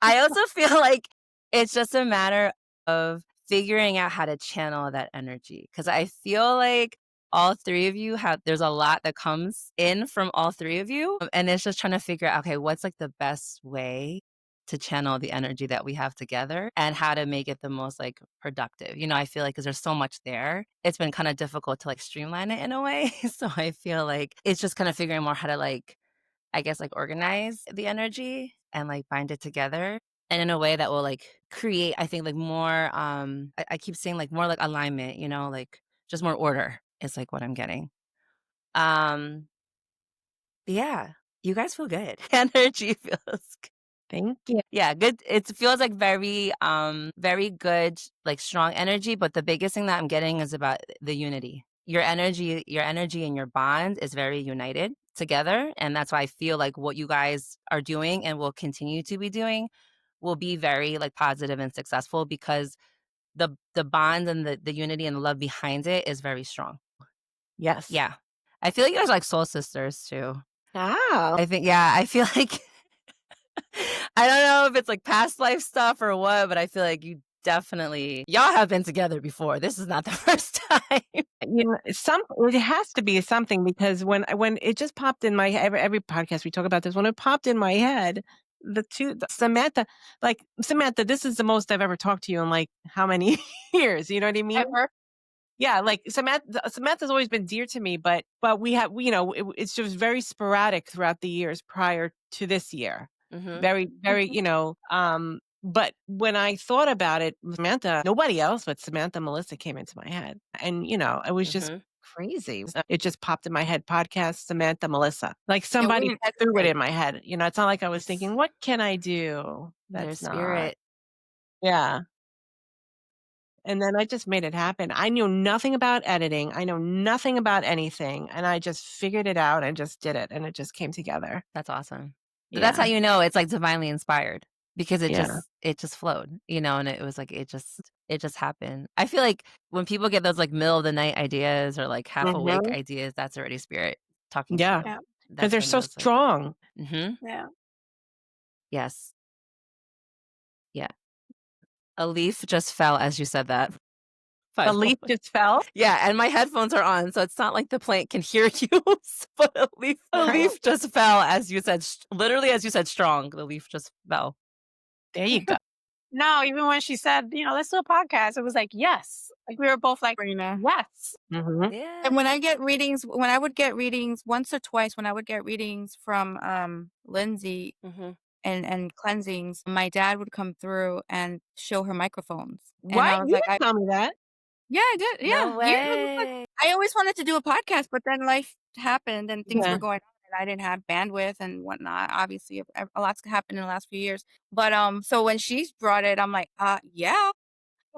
I also feel like it's just a matter of figuring out how to channel that energy because I feel like all three of you there's a lot that comes in from all three of you, and it's just trying to figure out, okay, what's like the best way to channel the energy that we have together and how to make it the most like productive. I feel like because there's so much there, it's been kind of difficult to like streamline it in a way. So I feel like it's just kind of figuring more how to like I guess, like, organize the energy and, like, bind it together and in a way that will, like, create, I think, like, more, I keep saying, like, more, like, alignment, like, just more order is, like, what I'm getting. Um, yeah, you guys feel good. Energy feels Thank you. Yeah, good. It feels like very good, like strong energy, but the biggest thing that I'm getting is about the unity. Your energy and your bond is very united together, and that's why I feel like what you guys are doing and will continue to be doing will be very like positive and successful because the bond and the unity and the love behind it is very strong. Yes. Yeah. I feel like you guys are like soul sisters too. Oh. I feel like I don't know if it's like past life stuff or what, but I feel like y'all have been together before. This is not the first time. It has to be something because when it just popped in my head, every podcast we talk about this, when it popped in my head, Samantha, like Samantha, this is the most I've ever talked to you in like how many years? You know what I mean? Ever. Yeah, like Samantha's always been dear to me, but it's just very sporadic throughout the years prior to this year. Mhm. Very, very, but when I thought about it, Samantha, nobody else but Samantha Melissa came into my head. And, it was just Mhm. crazy. It just popped in my head, podcast Samantha Melissa. Like And somebody we're threw it like in my head. It's not like I was it's thinking, what can I do? their That's not. spirit. Yeah. And then I just made it happen. I knew nothing about editing. I know nothing about anything. And I just figured it out and just did it. And it just came together. That's awesome. That's how Yeah. you know it's, like, divinely inspired because Yeah. it just flowed, and it was like it just happened. I feel like when people get those, like, middle of the night ideas or, like, half awake Mhm. ideas, that's already spirit talking to Yeah. you. Yeah. Because 'Cause That's they're when so those, like strong. mhm, Yeah. yes, yeah. A leaf just fell as you said that, by A the leaf way. just fell? Yeah, and my headphones are on, so it's not like the plant can hear you, but a Right. leaf just fell as you said literally as you said strong, the leaf just fell. There you go. No, even when she said, "Let's do a podcast," it was like, "Yes." Like, we were both like, Sabrina. "Yes." Mhm. And Yeah. when I get readings, when I would get readings once or twice, when I would get readings from Lindsay Mhm. and cleansings, my dad would come through and show her microphones, and What? I was You like, didn't tell me that. yeah, I did, No yeah, years ago. way. I always wanted to do a podcast, but then life happened and things were Yeah. going on, and I didn't have bandwidth and whatnot. Obviously, a lot's happened in the last few years, but so when she's brought it, I'm like, yeah.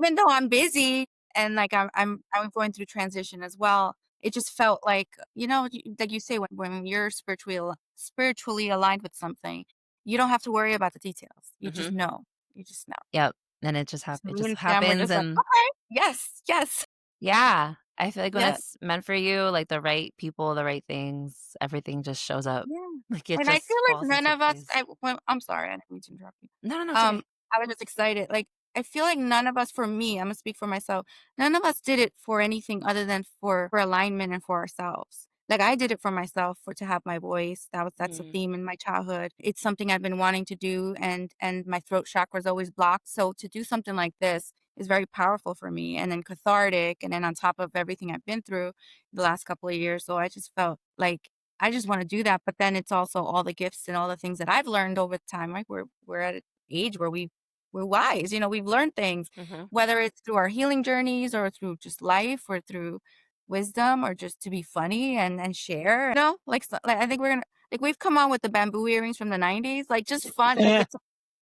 Even though I'm busy and, like, I'm going through transition as well, it just felt like, like you say, when you're spiritually aligned with something, you don't have to worry about the details. You just Mhm. know. You just know. Yep, and So it me just and Sam were happens just like, and "Okay, yes, yes, yeah, I feel like when yeah, it's meant for you, like, the right people, the right things, everything just shows up. yeah." Like, it And I feel just like falls none into of us place. I'm sorry, I didn't mean to interrupt you. No, no, no, it's okay. I was just excited. Like, I feel like none of us, for me, I'm gonna speak for myself, none of us did it for anything other than for alignment and for ourselves. Like, I did it for myself, for to have my voice. That's a Mm, theme in my childhood. It's something I've been wanting to do, and my throat chakra is always blocked. So to do something like this is very powerful for me, and then cathartic, and then on top of everything I've been through the last couple of years. So I just felt like I just want to do that. But then it's also all the gifts and all the things that I've learned over time. Like, we're at an age where we're wise, we've learned things, mhm, whether it's through our healing journeys or through just life or through wisdom or just to be funny and share. Like, like I think we're gonna, like, we've come on with the bamboo earrings from the 90s, like, just fun, like, Yeah. it's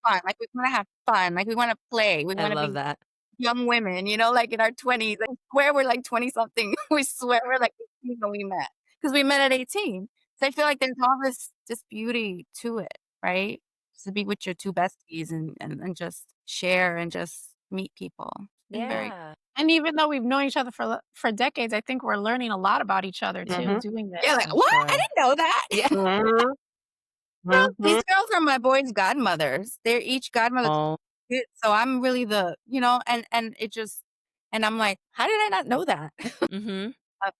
fun, like, we want to have fun, like, we want to play, we I want to love be that. young women, like, in our 20s, like, swear we're like 20 something. We swear we're like 18 when we met, because we met at 18. So I feel like there's all this beauty to it, right? To be with your two besties and just share and just meet people. It's been very Yeah. And even though we've known each other for decades, I think we're learning a lot of about each other too Mhm. doing yeah, this. like, I'm "What? I sure. didn't know that." Yeah. Mhm. These Mhm. girls are my boys' godmothers. They're each godmother to Oh, kids, so I'm really and it just and I'm like, "How did I not know that?" mhm, Uh,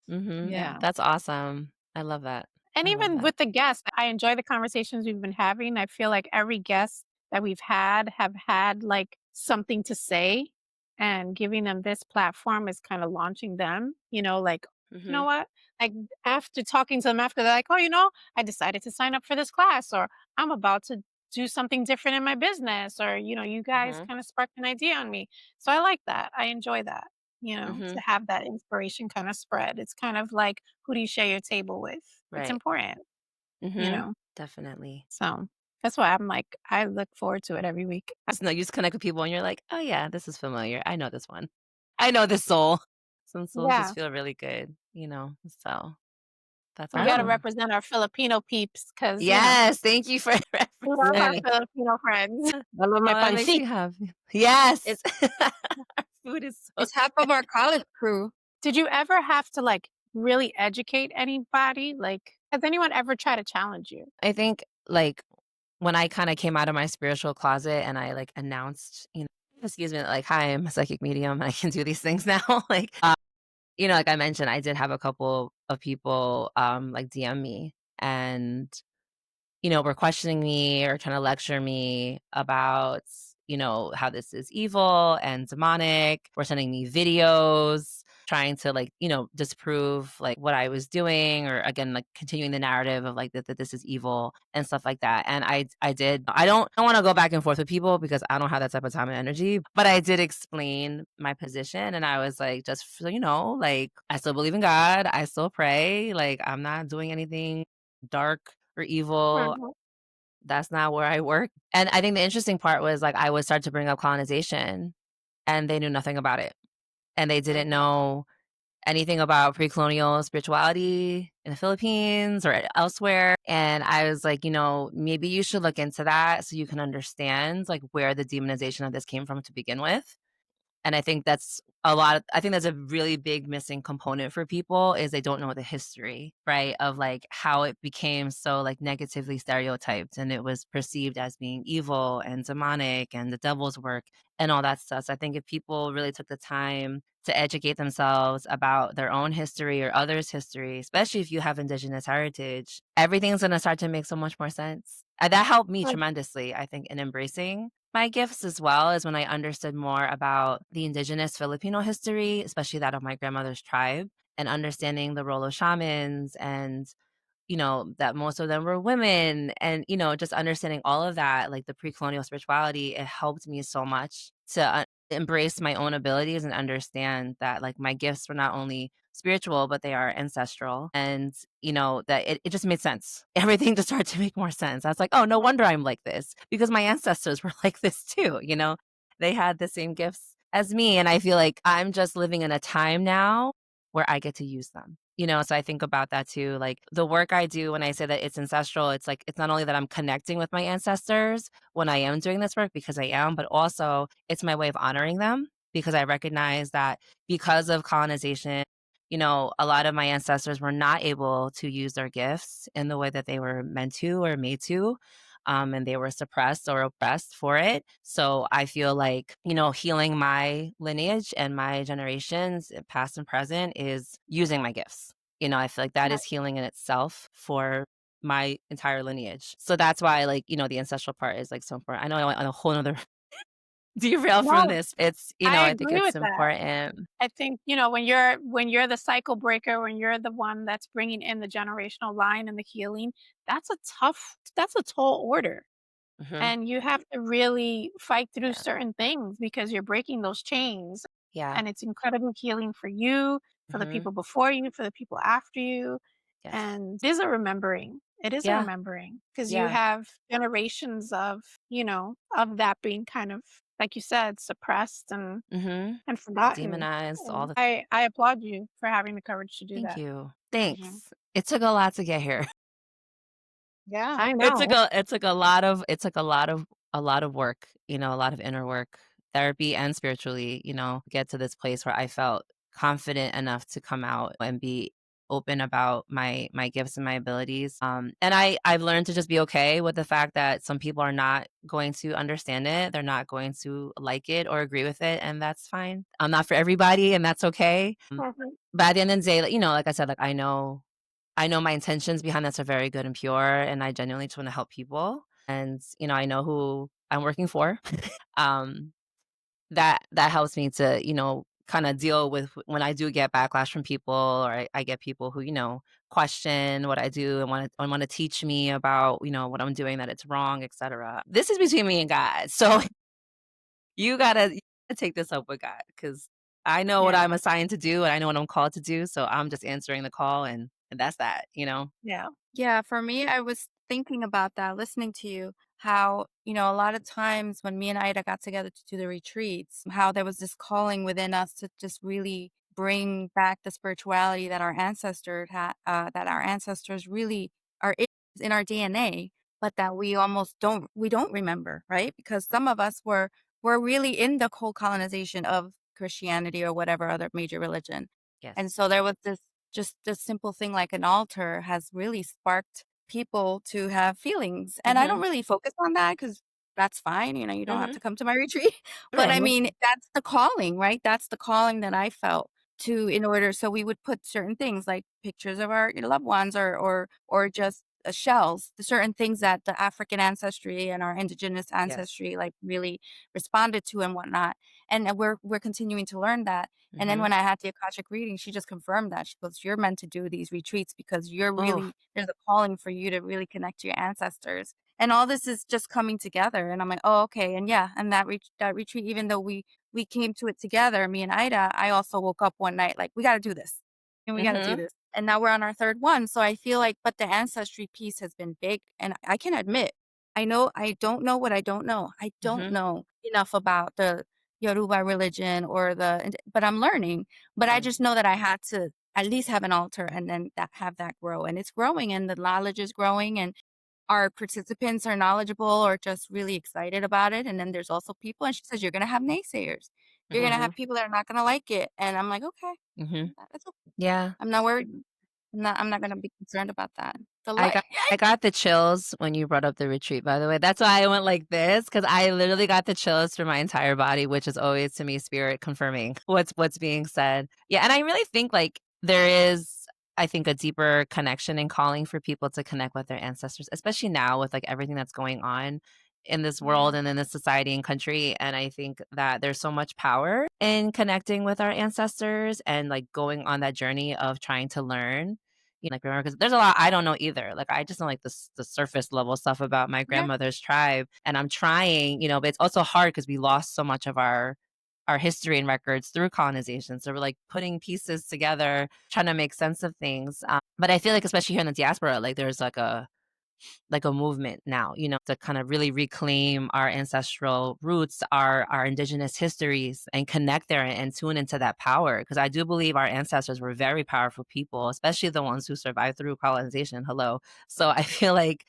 mhm. yeah. That's awesome. I love that. And I love even that. with the guests, I enjoy the conversations we've been having. I feel like every guest that we've had have had like something to say, and giving them this platform is kind of launching them, like, you know Mhm, what? Like, after talking to them after, they're like, "Oh, I decided to sign up for this class," or "I'm about to do something different in my business," or, "You guys mhm, kind of sparked an idea on me." So I like that. I enjoy that, to mhm. have that inspiration kind of spread. It's kind of like, who do you share your table with? It's Right. important, you Mhm. know? Definitely. So that's why I'm like, I look forward to it every week. You just connect with people and you're like, "Oh, yeah, this is familiar. I know this one. I know this soul." Some souls just Yeah. feel really good. So that's We got to Oh, awesome. represent our Filipino peeps because, Yes, thank you for we love our representing. Filipino friends. I love my Oh, that makes pancit. me happy. Yes. It's Our food is so it's half of our college crew. Did you ever have to like really educate anybody? Like, has anyone ever tried to challenge you? I think, like, when I kinda came out of my spiritual closet and I, like, announced, excuse me, like, "Hi, I'm a psychic medium, and I can do these things now," like I mentioned, I did have a couple of people, like, DM me and were questioning me or trying to lecture me about, how this is evil and demonic. Were sending me videos trying to disprove like what I was doing or again like continuing the narrative of like that this is evil and stuff like that. And I did I don't want to go back and forth with people because I don't have that type of time and energy, but I did explain my position and I was like just so like I still believe in God, I still pray, like I'm not doing anything dark or evil. Mhm. That's not where I work. And I think the interesting part was, like, I would start to bring up colonization, and they knew nothing about it. And they didn't Mhm. know anything about pre-colonial spirituality in the Philippines or elsewhere. And I was like, maybe you should look into that so you can understand like where the demonization of this came from to begin with. And I think that's a really big missing component for people is they don't know the history, right? Of like how it became so like negatively stereotyped and it was perceived as being evil and demonic and the devil's work and all that stuff. So I think if people really took the time to educate themselves about their own history or others' history, especially if you have indigenous heritage, everything's going to start to make so much more sense. And that helped me Like, tremendously, I think, in embracing my gifts as well as when I understood more about the indigenous Filipino history, especially that of my grandmother's tribe, and understanding the role of shamans and that most of them were women and, just understanding all of that, like the pre-colonial spirituality, it helped me so much to embrace my own abilities and understand that like my gifts were not only spiritual, but they are ancestral. And, that it just made sense. Everything just started to make more sense. I was like, oh, no wonder I'm like this because my ancestors were like this too, they had the same gifts as me. And I feel like I'm just living in a time now where I get to use them. So I think about that too. Like the work I do when I say that it's ancestral, it's like it's not only that I'm connecting with my ancestors when I am doing this work because I am, but also it's my way of honoring them because I recognize that because of colonization, a lot of my ancestors were not able to use their gifts in the way that they were meant to or made to. And they were suppressed or oppressed for it. So I feel like, healing my lineage and my generations, past and present, is using my gifts. I feel like that right. is healing in itself for my entire lineage. So that's why, like, the ancestral part is like so important. I know I went on a whole nother derail from No, this. It's, I I think agree it's with that. important. I think, when you're the cycle breaker, when you're the one that's bringing in the generational line and the healing, that's a tall order. Hmm. And you have to really fight through Yeah. certain things because you're breaking those chains. Yeah. And it's incredibly healing for you, for the Hmm. people before you, for the people after you. Yes. And it is a remembering. It is a Yeah. remembering because you Yeah. have generations of that being kind of, like you said, suppressed Hmm. and forgotten. Demonized all And the. I applaud you for having the courage to do Thank that. you. Mhm. Thanks. It took a lot to get here. Yeah, I It took know. a lot of work, a lot of inner work, therapy and spiritually, get to this place where I felt confident enough to come out and be open about my gifts and my abilities. And I've learned to just be okay with the fact that some people are not going to understand it. They're not going to like it or agree with it, and that's fine. I'm not for everybody, and that's okay. Mhm. But at the end of the day, like, like I said, like I know my intentions behind this are very good and pure, and I genuinely just want to help people. And I know who I'm working for. um, that helps me to kind of deal with when I do get backlash from people, or I get people who question what I do and want to teach me about what I'm doing that it's wrong, etc. This is between me and God, so you gotta take this up with God because I know what Yeah, I'm assigned to do and I know what I'm called to do. So I'm just answering the call, and that's that. yeah. Yeah, for me, I was thinking about that, listening to you, how, a lot of times when me and Ida got together to do the retreats, how there was this calling within us to just really bring back the spirituality that that our ancestors really are in our DNA, but that we don't remember, right? Because some of us were really in the whole colonization of Christianity or whatever other major religion. And Yes. so there was this just this simple thing like an altar has really sparked people to have feelings. And I don't Mhm. really focus on that because that's fine. You don't have Mhm. to come to my retreat. But I Right. Mhm. mean, that's the calling, right? That's the calling that I felt to in order. So we would put certain things like pictures of our loved ones or just shells, the certain things that the African ancestry and our indigenous Yes. ancestry like really responded to and whatnot. And we're continuing to learn that. And then Mhm. when I had the Akashic reading, she just confirmed that. She goes, "You're meant to do these retreats because Oh. there's a calling for you to really connect to your ancestors." And all this is just coming together. And I'm like, "Oh, okay." And yeah, and that retreat, even though we came to it together, me and Ida, I also woke up one night like, "We got to do this. And we got to do Mhm. this." And now we're on our third one. So I feel like, but the ancestry piece has been big. And I can admit, I don't know what I don't know. I don't Mhm. know enough about Yoruba religion or but I'm learning. But I Mm. just know that I had to at least have an altar and then have that grow. And it's growing and the knowledge is growing and our participants are knowledgeable or just really excited about it. And then there's also people, and she says, you're going to have naysayers. You're going to Mhm. have people that are not going to like it. And I'm like, okay, Mhm. that's okay. Yeah. I'm not worried. I'm not going to be concerned about that. The I light. got I got the chills when you brought up the retreat, by the way. That's why I went like this, because I literally got the chills through my entire body, which is always to me spirit confirming what's being said. Yeah, and I really think like there is, I think, a deeper connection and calling for people to connect with their ancestors, especially now with like everything that's going on in this world Yeah. and in this society and country. And I think that there's so much power in connecting with our ancestors and like going on that journey of trying to learn, like, remember, because there's a lot I don't know either. Like, I just know, like, the surface level stuff about my Yeah. grandmother's tribe, and I'm trying, but it's also hard because we lost so much of our history and records through colonization, so we're, like, putting pieces together, trying to make sense of things, but I feel like especially here in the diaspora, like, there's, like a movement now, to kind of really reclaim our ancestral roots, our indigenous histories, and connect there and tune into that power. Because I do believe our ancestors were very powerful people, especially the ones who survived through colonization. Hello. So I feel like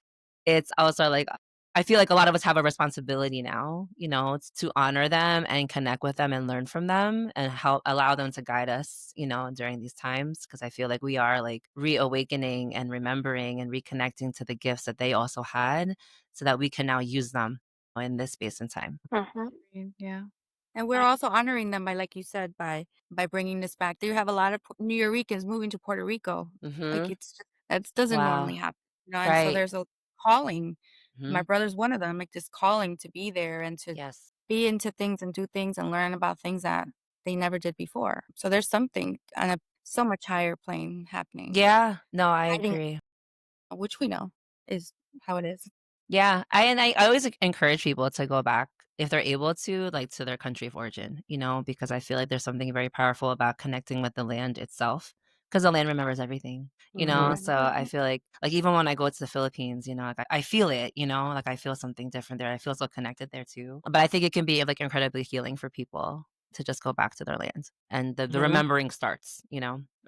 it's also like I feel like a lot of us have a responsibility now, to honor them and connect with them and learn from them and help allow them to guide us, during these times. Cause I feel like we are like reawakening and remembering and reconnecting to the gifts that they also had so that we can now use them in this space and time. Mhm. Yeah. And we're also honoring them by, like you said, by bringing this back. You have a lot of New Yorkers moving to Puerto Rico. Like Hmm. that doesn't Wow. normally happen, and so Right. there's a calling. My Hmm. brother's one of them, like this calling to be there and to Yes. be into things and do things and learn about things that they never did before. So there's something on a so much higher plane happening, Yeah. No, I guiding, agree. which we know is how it is. Yeah, I always encourage people to go back if they're able to, like, to their country of origin, because I feel like there's something very powerful about connecting with the land itself, because the land remembers everything, Mhm. so I feel like even when I go to the Philippines, like I feel it, like I feel something different there. I feel so connected there too. But I think it can be like incredibly healing for people to just go back to their land. And the Mhm. remembering starts,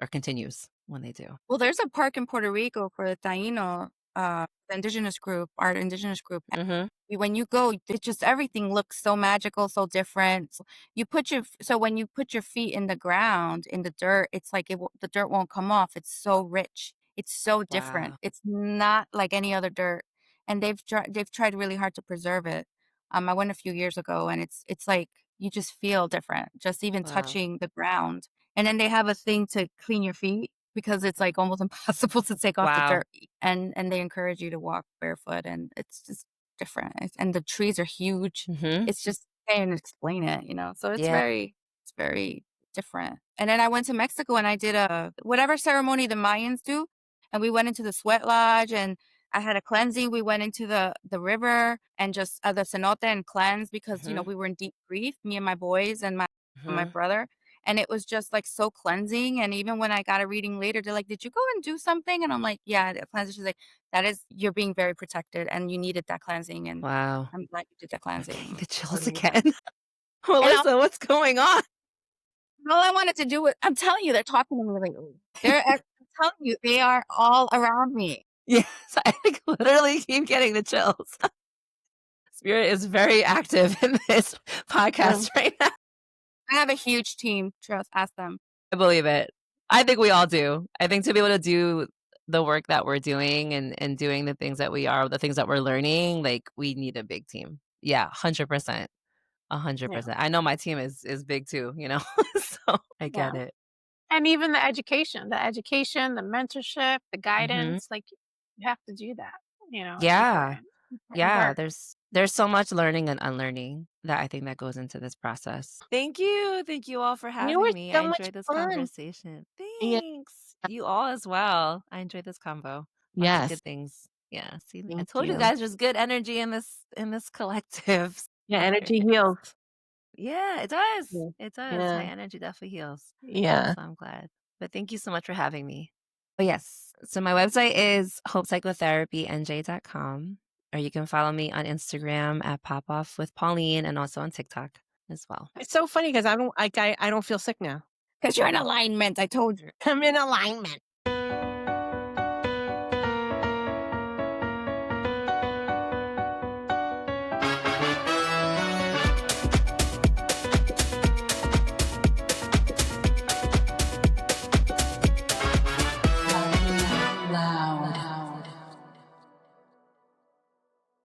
or continues when they do. Well, there's a park in Puerto Rico for the Taino, the indigenous group, our indigenous group. Mhm. When you go, it just everything looks so magical, so different. So when you put your feet in the ground, in the dirt, it's like the dirt won't come off. It's so rich. It's so different. Wow. It's not like any other dirt, and they've tried really hard to preserve it. I went a few years ago, and it's like you just feel different, just even Wow. touching the ground. And then they have a thing to clean your feet because it's like almost impossible to take off the Wow. dirt, and they encourage you to walk barefoot, and it's just different, and the trees are huge. Mhm. It's just can't explain it, so Yeah. it's very different. And then I went to Mexico and I did a whatever ceremony the Mayans do, and we went into the sweat lodge and I had a cleansing. We went into the river and just the cenote and cleansed because Mhm. we were in deep grief, me and my boys and my Mhm. brother. And it was just like so cleansing. And even when I got a reading later, they're like, "Did you go and do something?" And I'm like, "Yeah, the cleansing." She's like, "That is, you're being very protected and you needed that cleansing. And Wow. I'm glad you did that I'm cleansing." getting the chills Amazing. again. And Melissa, what's going on? all I wanted to do was, I'm telling you, they're talking to me like, I'm telling you, they are all around me. Yes, I like literally keep getting the chills. Spirit is very active in this Mm. podcast right now. I have a huge team. Trust, ask them. I believe it. I think we all do. I think to be able to do the work that we're doing and doing the things that we are, the things that we're learning, like we need a big team. Yeah, 100%. Yeah. 100%. I know my team is big too, so I Yeah. get it. And even the mentorship, the Mhm. guidance, like, you have to do that, it's Yeah. important. Important Yeah, work. there's so much learning and unlearning that I think that goes into this process. Thank you. Thank you all for You having were me. I so much enjoyed this fun. conversation. Yeah. Thanks. You all as well. I enjoyed this combo. Lots of Yes. good things. Yeah. See, I Thank told you you. guys there's good energy in this collective. Yeah, There energy is. heals. Yeah, it does. Yeah. It does. High Yeah. energy definitely heals. Yeah. So I'm glad. But thank you so much for having me. Oh, yes. So my website is hopepsychotherapynj.com, or you can follow me on Instagram at Pop Off with Pauline and also on TikTok. as well. It's so funny because I don't feel sick now. Because you're in alignment. I told you. I'm in alignment.